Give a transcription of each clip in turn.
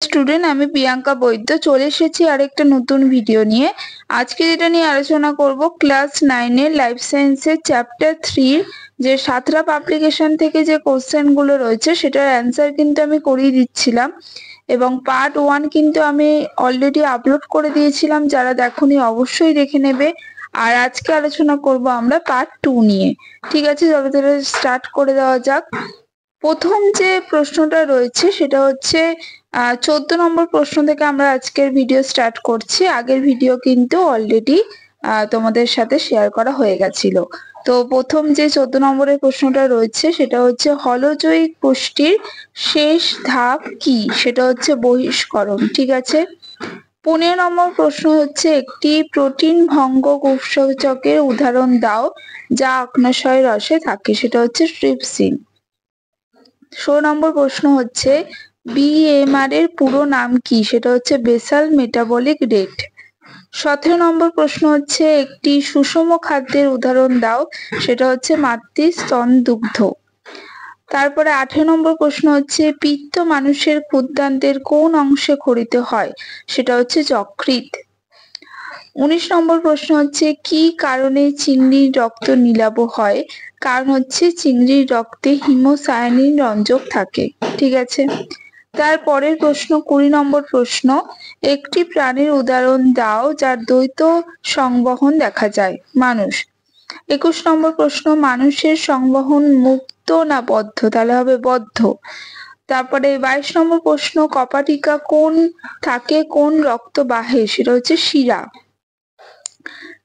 Student, আমি প্রিয়াঙ্কা বৈদ্য চলে এসেছি আরেকটা নতুন ভিডিও নিয়ে। আজকে যেটা নিয়ে আলোচনা করব, ক্লাস 9 এর লাইফ সায়েন্সের চ্যাপ্টার 3 যে সাঁতরা পাবলিকেশন থেকে যে কোশ্চেন গুলো রয়েছে সেটার অ্যান্সার কিন্তু আমি করিয়ে দিচ্ছিলাম, এবং পার্ট 1 কিন্তু আমি অলরেডি আপলোড করে দিয়েছিলাম। যারা দেখোনি অবশ্যই দেখে নেবে। আর আজকে আলোচনা করব আমরা পার্ট 2 নিয়ে। ঠিক আছে, চলো তাহলে স্টার্ট করে দেওয়া যাক। প্রথম যে প্রশ্নটা রয়েছে সেটা হচ্ছে 14 নম্বর প্রশ্ন থেকে আমরা আজকের ভিডিও স্টার্ট করছি। আগের ভিডিও কিন্তু অলরেডি তোমাদের সাথে শেয়ার করা হয়ে গেছিল। তো প্রথম যে 14 নম্বরের প্রশ্নটা রয়েছে সেটা হচ্ছে হলজৈবিক পুষ্টির শেষ ধাপ কি? সেটা হচ্ছে বহিষ্করণ। ঠিক আছে। 15 নম্বর প্রশ্ন হচ্ছে একটি প্রোটিন ভঙ্গ উৎসেচকের উদাহরণ দাও যা অগ্ন্যাশয় রসে থাকে। সেটা হচ্ছে ট্রিপসিন। 16 নম্বর প্রশ্ন হচ্ছে বিএমআর এর পুরো নাম কি? সেটা হচ্ছে বেসাল মেটাবলিক রেট। 17 নম্বর প্রশ্ন হচ্ছে একটি সুষম খাদ্যের উদাহরণ দাও। সেটা হচ্ছে মাতৃস্তন দুগ্ধ। তারপরে 18 নম্বর প্রশ্ন হচ্ছে পিত্ত মানুষের ক্ষুদ্রান্তের কোন অংশে খরিত হয়? সেটা হচ্ছে যকৃৎ। 19 নম্বর প্রশ্ন হচ্ছে কি কারণে চিংড়ির রক্ত নীলাভ হয়? কারণ হচ্ছে চিংড়ির রক্তে হিমোসায়ানিন রঞ্জক থাকে। ঠিক আছে। তারপরের প্রশ্ন 20 নম্বর প্রশ্ন একটি প্রাণীর উদাহরণ দাও যার দ্বৈত সংবহন দেখা যায়। মানুষ। 21 নম্বর প্রশ্ন মানুষের সংবহন মুক্ত না বদ্ধ? তাহলে হবে বদ্ধ। তারপরে 22 নম্বর প্রশ্ন কপাটিকা কোন থাকে কোন রক্তবাহে? সেটা হচ্ছে শিরা।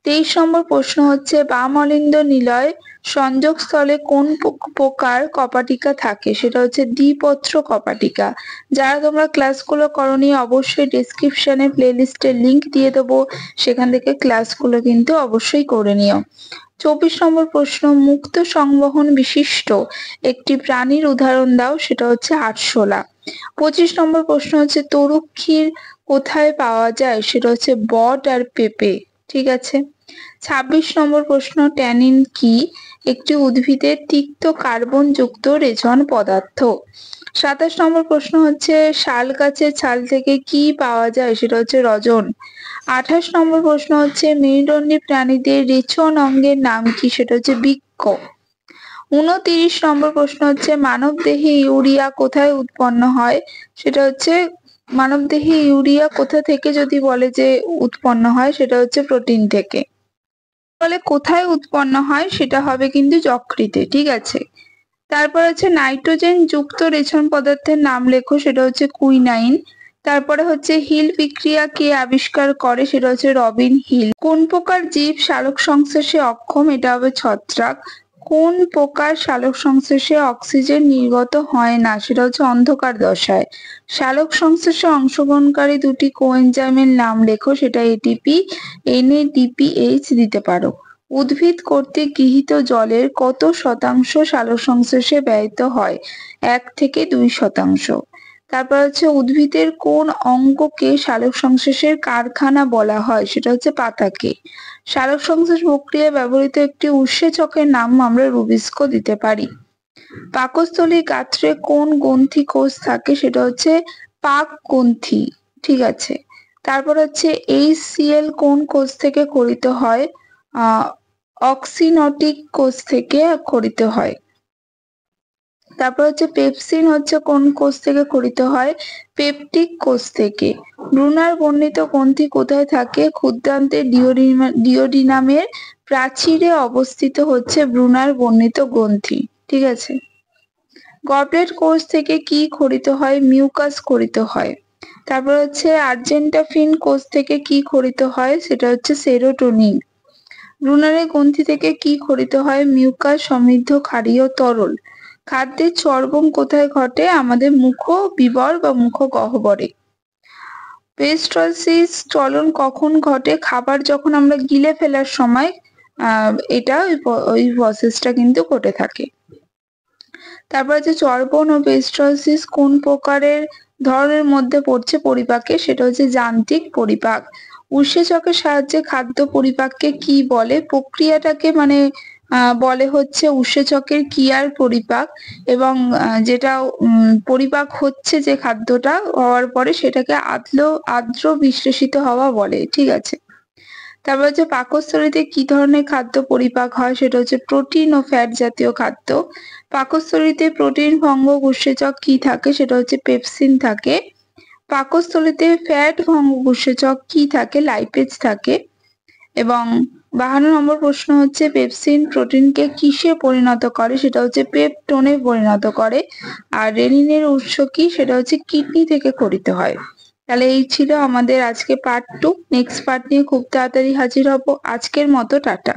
23 নম্বর প্রশ্ন হচ্ছে বাম অলিন্দ নিলয় সংযোগস্থলে কোন প্রকার কপাটিকা থাকে? সেটা হচ্ছে দ্বিপত্র কপাটিকা। যারা তোমরা ক্লাসগুলো করনি অবশ্যই ডেসক্রিপশনে প্লেলিস্টের লিংক দিয়ে দেবো, সেখান থেকে ক্লাসগুলো কিন্তু অবশ্যই করে নিও। 24 নম্বর প্রশ্ন মুক্ত সংবহন বিশিষ্ট একটি প্রাণীর উদাহরণ দাও। সেটা হচ্ছে আরশোলা। 25 নম্বর প্রশ্ন হচ্ছে তরু ক্ষীর কোথায় পাওয়া যায়? সেটা হচ্ছে বট আর পেঁপে। ঠিক আছে। 26 নম্বর প্রশ্ন ট্যানিন কি? একটি উদ্ভিদের তিক্ত কার্বন যুক্ত রেচন পদার্থ। 27 নম্বর প্রশ্ন হচ্ছে শাল গাছের ছাল থেকে কি পাওয়া যায়? সেটা হচ্ছে রজন। 28 নম্বর প্রশ্ন হচ্ছে মেরুদণ্ডী প্রাণীদের রেচন অঙ্গের নাম কি? সেটা হচ্ছে বৃক্ক। 29 নম্বর প্রশ্ন হচ্ছে মানবদেহে ইউরিয়া কোথায় উৎপন্ন হয়? সেটা হচ্ছে মানবদেহে ইউরিয়া কোথা থেকে যদি বলে যে উৎপন্ন হয়, সেটা হচ্ছে প্রোটিন থেকে। বলে কোথায় উৎপন্ন হয়, সেটা হবে কিন্তু যকৃতে। ঠিক আছে। তারপর হচ্ছে নাইট্রোজেন যুক্ত রেচন পদার্থের নাম লেখো। সেটা হচ্ছে কুইনাইন। তারপরে হচ্ছে হিল বিক্রিয়া কে আবিষ্কার করে? সেটা হচ্ছে রবিন হিল। কোন প্রকার জীব সালোক সংশ্লেষে অক্ষম? এটা হবে ছত্রাক। কোন প্রকার সালোক সংশ্লেষে অক্সিজেন নির্গত হয় না? সেটা হচ্ছে অন্ধকার দশায়। সালোক সংশ্লেষে অংশগ্রহণকারী দুটি কোএনজাইমের নাম লেখো। সেটা এটিপি, NADPH দিতে পারো। উদ্ভিদ কর্তৃক গৃহীত জলের কত শতাংশ সালোক সংশ্লেষে ব্যয়িত হয়? 1 থেকে 2%। তারপর হচ্ছে উদ্ভিদের কোন অঙ্গকে সালোক সংশ্লেষের কারখানা বলা হয়? সেটা হচ্ছে পাতাকে। সালোক সংশ্লেষ প্রক্রিয়ায় ব্যবহৃত একটি উৎসেচকের নাম আমরা রুবিস্কো দিতে পারি। পাকস্থলীর গাত্রে কোন গ্রন্থি কোষ থাকে? সেটা হচ্ছে পাক গ্রন্থি। ঠিক আছে। তারপর হচ্ছে HCl কোন কোষ থেকে খরিত হয়? অক্সিনটিক কোষ থেকে খরিত হয়। তারপর হচ্ছে পেপসিন হচ্ছে কোন কোষ থেকে খরিত হয়? পেপটিক কোষ থেকে। ব্রুনার বর্ণিত গ্রন্থি কোথায় থাকে? ক্ষুদ্রান্তের ডিওডিনামের প্রাচীরে অবস্থিত হচ্ছে ব্রুনার বর্ণিত গ্রন্থি। ঠিক আছে। গবলেট কোষ থেকে কি খরিত হয়? মিউকাস খরিত হয়। তারপর হচ্ছে আর্জেন্টাফিন কোষ থেকে কি খরিত হয়? সেটা হচ্ছে সেরোটোনিন। ব্রুনারের গ্রন্থি থেকে কি খরিত হয়? মিউকাস সমৃদ্ধ ক্ষারীয় তরল। খাদ্যের চর্বণ কোথায় ঘটে? আমাদের মুখবিবর বা মুখগহ্বরে। পেরিস্টালসিস চলন কখন ঘটে? খাবার যখন আমরা গিলে ফেলার সময় এটা ওই প্রসেসটা কিন্তু ঘটে থাকে। তারপর হচ্ছে চর্বণ ও পেরিস্টালসিস কোন প্রকারের ধরনের মধ্যে পড়ছে পরিপাকে? সেটা হচ্ছে যান্ত্রিক পরিপাক। উৎসেচকের সাহায্যে খাদ্য পরিপাককে কি বলে? প্রক্রিয়াটাকে মানে বলে হচ্ছে উৎসেচকের ক্রিয়ার পরিপাক, এবং যেটা পরিপাক হচ্ছে যে খাদ্যটা হওয়ার পরে সেটাকে আদ্র বিশ্লেষিত হওয়া বলে। ঠিক আছে, তারপর হচ্ছে পাকস্থলীতে কি ধরনের খাদ্য পরিপাক হয়, সেটা হচ্ছে প্রোটিন ও ফ্যাট জাতীয় খাদ্য। পাকস্থলীতে প্রোটিন ভঙ্গক উৎসেচক কি থাকে, সেটা হচ্ছে পেপসিন থাকে। পাকস্থলীতে ফ্যাট ভঙ্গক উৎসেচক কি থাকে, লাইপেজ থাকে। এবং 52 নম্বর প্রশ্ন হচ্ছে পেপসিন প্রোটিনকে কিসে পরিণত করে, সেটা হচ্ছে পেপটোনে পরিণত করে। আর রেনিনের উৎস কি, সেটা হচ্ছে কিডনি থেকে ক্ষরিত হয়। তাহলে এই ছিল আমাদের আজকে পার্ট 2। নেক্সট পার্ট নিয়ে খুব তাড়াতাড়ি হাজির হব। আজকের মতো টাটা।